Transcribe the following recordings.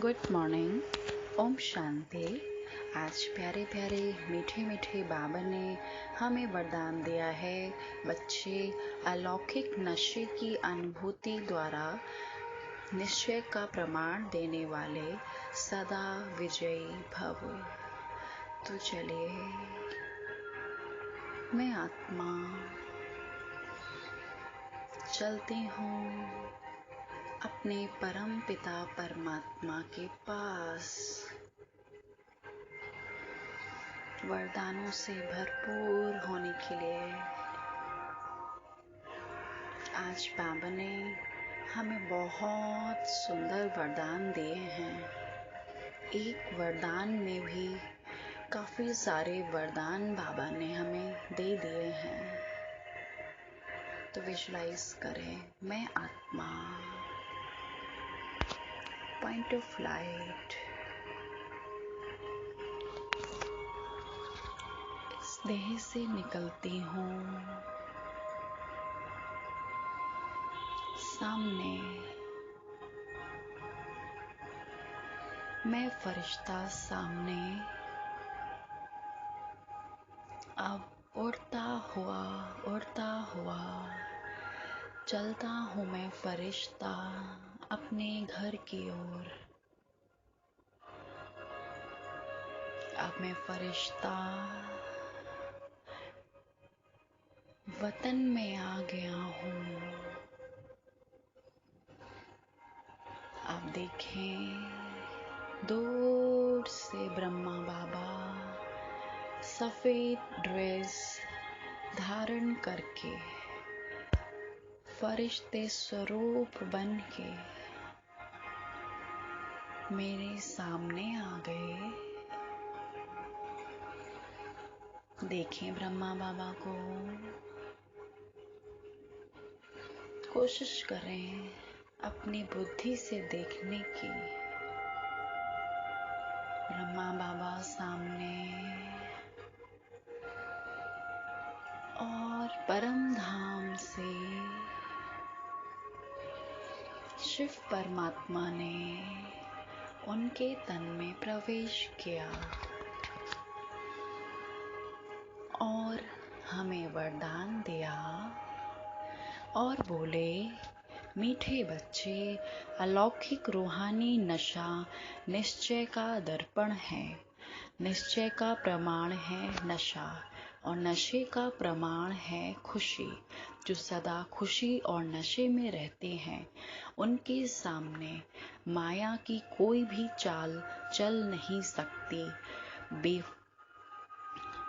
Good morning. Om Shanti. आज प्यारे प्यारे मीठे मीठे बाबा ने हमें वरदान दिया है। बच्चे अलौकिक नशे की अनुभूति द्वारा निश्चय का प्रमाण देने वाले सदा विजयी भव। तो चलिए, मैं आत्मा चलती हूँ अपने परम पिता परमात्मा के पास, वरदानों से भरपूर होने के लिए। आज बाबा ने हमें बहुत सुंदर वरदान दिए हैं। एक वरदान में भी काफी सारे वरदान बाबा ने हमें दे दिए हैं। तो विजुलाइज करें, मैं आत्मा पॉइंट ऑफ लाइट इस देह से निकलती हूँ। सामने मैं फरिश्ता, सामने अब उड़ता हुआ चलता हूँ मैं फरिश्ता अपने घर की ओर। अब मैं फरिश्ता वतन में आ गया हूँ। आप देखें, दूर से ब्रह्मा बाबा सफेद ड्रेस धारण करके फरिश्ते स्वरूप बन के मेरे सामने आ गए। देखें ब्रह्मा बाबा को, कोशिश करें अपनी बुद्धि से देखने की। ब्रह्मा बाबा सामने और परम धाम से शिव परमात्मा ने उनके तन में प्रवेश किया और हमें वरदान दिया और बोले, मीठे बच्चे, अलौकिक रूहानी नशा निश्चय का दर्पण है। निश्चय का प्रमाण है नशा और नशे का प्रमाण है खुशी। जो सदा खुशी और नशे में रहते हैं, उनके सामने माया की कोई भी चाल चल नहीं सकती।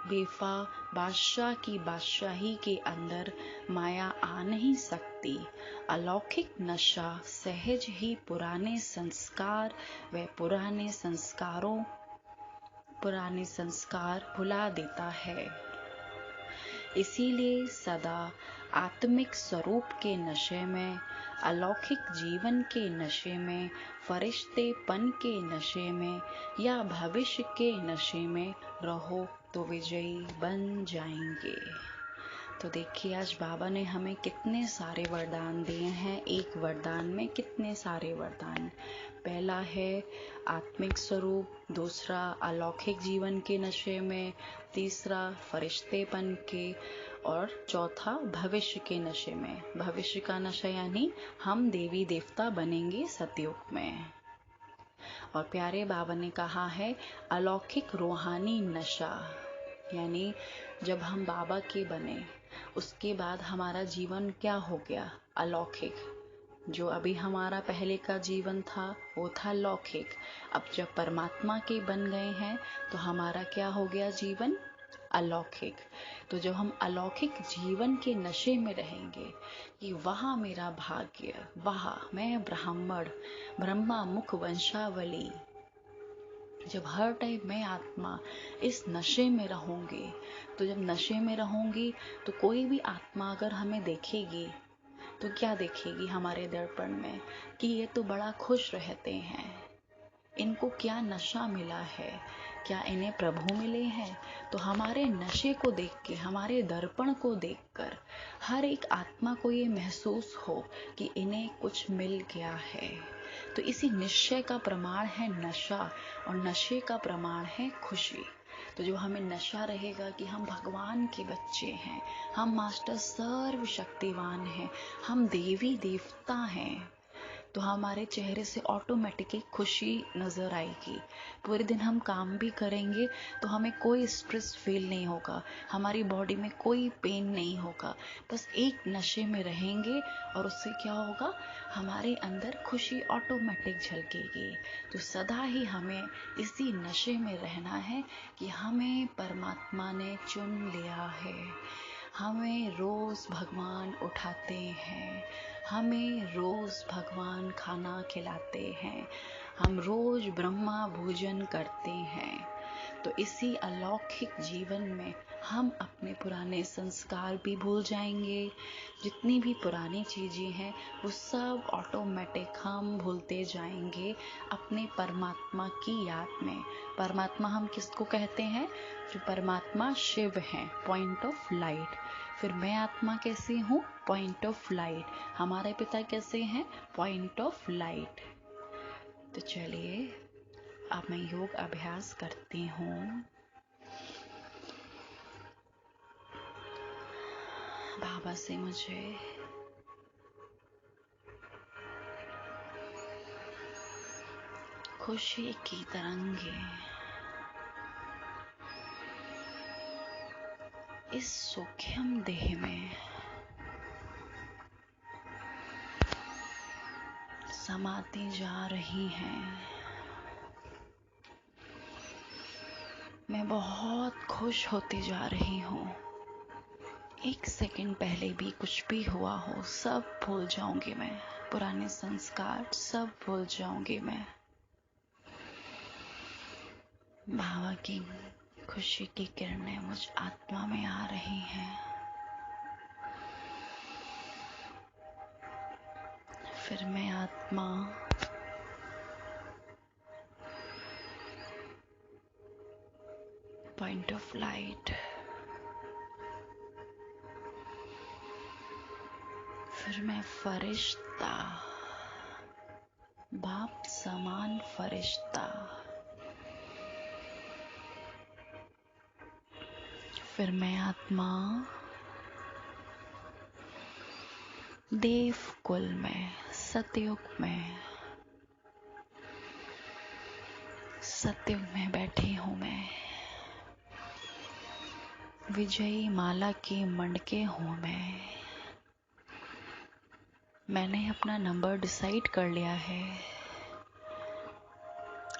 बेफा बादशाह की बादशाही के अंदर माया आ नहीं सकती। अलौकिक नशा सहज ही पुराने संस्कार व पुराने संस्कार भुला देता है। इसीलिए सदा आत्मिक स्वरूप के नशे में, अलौकिक जीवन के नशे में, फरिश्तेपन के नशे में या भविष्य के नशे में रहो तो विजयी बन जाएंगे। तो देखिए, आज बाबा ने हमें कितने सारे वरदान दिए हैं। एक वरदान में कितने सारे वरदान। पहला है आत्मिक स्वरूप, दूसरा अलौकिक जीवन के नशे में, तीसरा फरिश्तेपन के और चौथा भविष्य के नशे में। भविष्य का नशा यानी हम देवी देवता बनेंगे सतयुग में। और प्यारे बाबा ने कहा है अलौकिक रूहानी नशा, यानी जब हम बाबा के बने उसके बाद हमारा जीवन क्या हो गया? अलौकिक। जो अभी हमारा पहले का जीवन था वो था लौकिक। अब जब परमात्मा के बन गए हैं तो हमारा क्या हो गया जीवन? अलौकिक। तो जब हम अलौकिक जीवन के नशे में रहेंगे कि वहाँ मेरा भाग्य, वहाँ मैं ब्राह्मण, ब्रह्मा मुख वंशावली, जब हर टाइम मैं आत्मा इस नशे में रहूंगी, तो जब नशे में रहूंगी तो कोई भी आत्मा अगर हमें देखेगी तो क्या देखेगी हमारे दर्पण में कि ये तो बड़ा खुश रहते हैं, इनको क्या नशा मिला है, क्या इन्हें प्रभु मिले हैं। तो हमारे नशे को देख के, हमारे दर्पण को देखकर हर एक आत्मा को ये महसूस हो कि इन्हें कुछ मिल गया है। तो इसी निश्चय का प्रमाण है नशा, और नशे का प्रमाण है खुशी। तो जो हमें नशा रहेगा कि हम भगवान के बच्चे हैं, हम मास्टर सर्वशक्तिवान हैं, हम देवी देवता हैं, तो हमारे चेहरे से ऑटोमेटिकली खुशी नज़र आएगी। पूरे दिन हम काम भी करेंगे तो हमें कोई स्ट्रेस फील नहीं होगा, हमारी बॉडी में कोई पेन नहीं होगा। बस एक नशे में रहेंगे और उससे क्या होगा, हमारे अंदर खुशी ऑटोमेटिक झलकेगी। तो सदा ही हमें इसी नशे में रहना है कि हमें परमात्मा ने चुन लिया है। हमें रोज़ भगवान उठाते हैं, हमें रोज़ भगवान खाना खिलाते हैं, हम रोज़ ब्रह्मा भोजन करते हैं। तो इसी अलौकिक जीवन में हम अपने पुराने संस्कार भी भूल जाएंगे। जितनी भी पुरानी चीज़ें हैं वो सब ऑटोमेटिक हम भूलते जाएंगे अपने परमात्मा की याद में। परमात्मा हम किसको कहते हैं? जो परमात्मा शिव हैं, पॉइंट ऑफ लाइट। फिर मैं आत्मा कैसी हूँ? Point of light. हमारे पिता कैसे हैं? Point of light. तो चलिए अब मैं योग अभ्यास करती हूँ। बाबा से मुझे खुशी की तरंगे इस सूक्ष्म देह में समाती जा रही हैं। मैं बहुत खुश होती जा रही हूँ। एक सेकंड पहले भी कुछ भी हुआ हो सब भूल जाऊंगी मैं, पुराने संस्कार सब भूल जाऊंगी मैं। बाबा की खुशी की किरणें मुझ आत्मा में आ रही हैं। फिर मैं आत्मा पॉइंट ऑफ लाइट, फिर मैं फरिश्ता, बाप समान फरिश्ता, फिर मैं आत्मा देव कुल में, सतयुग में, सतयुग में बैठी हूँ मैं। विजयी माला की मंडके हूँ मैं। मैंने अपना नंबर डिसाइड कर लिया है।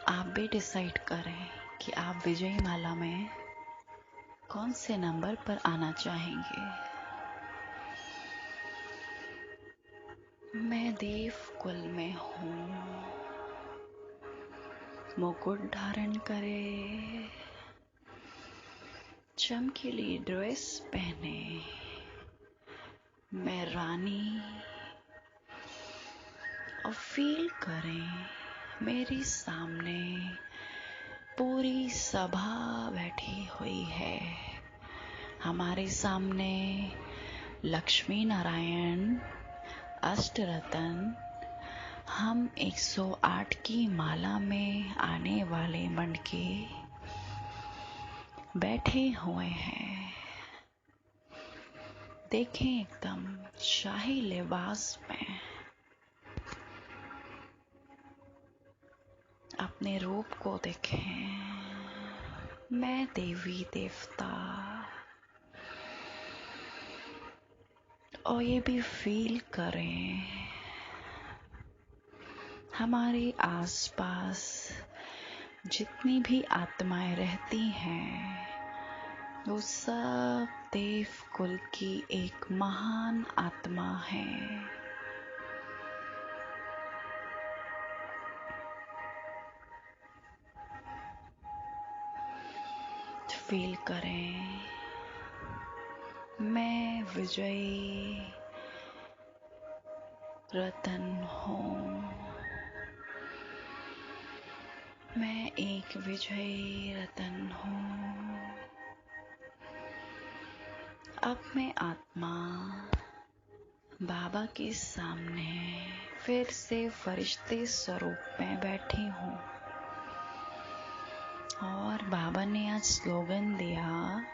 आप भी डिसाइड करें कि आप विजयी माला में कौन से नंबर पर आना चाहेंगे। मैं देव कुल में हूँ। मुकुट धारण करे, चमकीली ड्रेस पहने, मैं रानी, और फील करें मेरे सामने पूरी सभा बैठी हुई है। हमारे सामने लक्ष्मी नारायण, अष्टरतन, हम 108 की माला में आने वाले मंडके बैठे हुए हैं। देखें एकदम शाही लिबास में अपने रूप को देखें। मैं देवी देवता, और ये भी फील करें हमारे आसपास जितनी भी आत्माएं रहती हैं वो सब देव कुल की एक महान आत्मा है। फील करें मैं विजयी रतन हूँ। मैं एक विजयी रतन हूँ। अब मैं आत्मा बाबा के सामने फिर से फरिश्ते स्वरूप में बैठी हूँ। और बाबा ने आज स्लोगन दिया,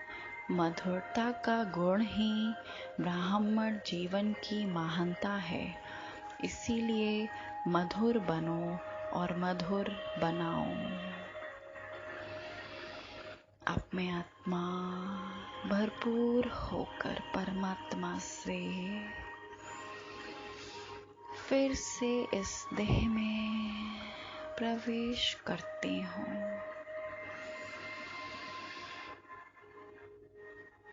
मधुरता का गुण ही ब्राह्मण जीवन की महानता है, इसीलिए मधुर बनो और मधुर बनाओ। अब मैं आत्मा भरपूर होकर परमात्मा से फिर से इस देह में प्रवेश करती हूँ।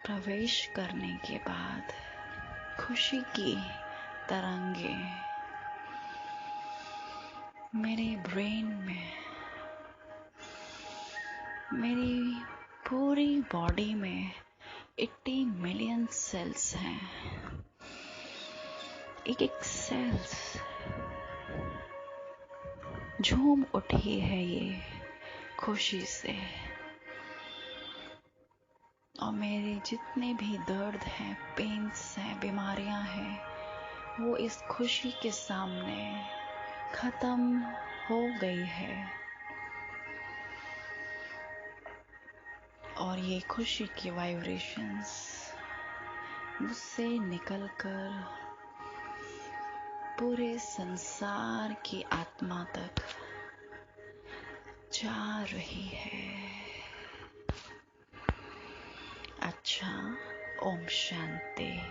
प्रवेश करने के बाद खुशी की तरंगे मेरे ब्रेन में, मेरी पूरी बॉडी में 80 मिलियन सेल्स हैं। एक एक सेल्स झूम उठी है ये खुशी से। और मेरे जितने भी दर्द हैं, पेन्स हैं, बीमारियां हैं, वो इस खुशी के सामने खत्म हो गई है। और ये खुशी की वाइब्रेशंस मुझसे निकलकर पूरे संसार की आत्मा तक जा रही है। अच्छा, ओम शांति।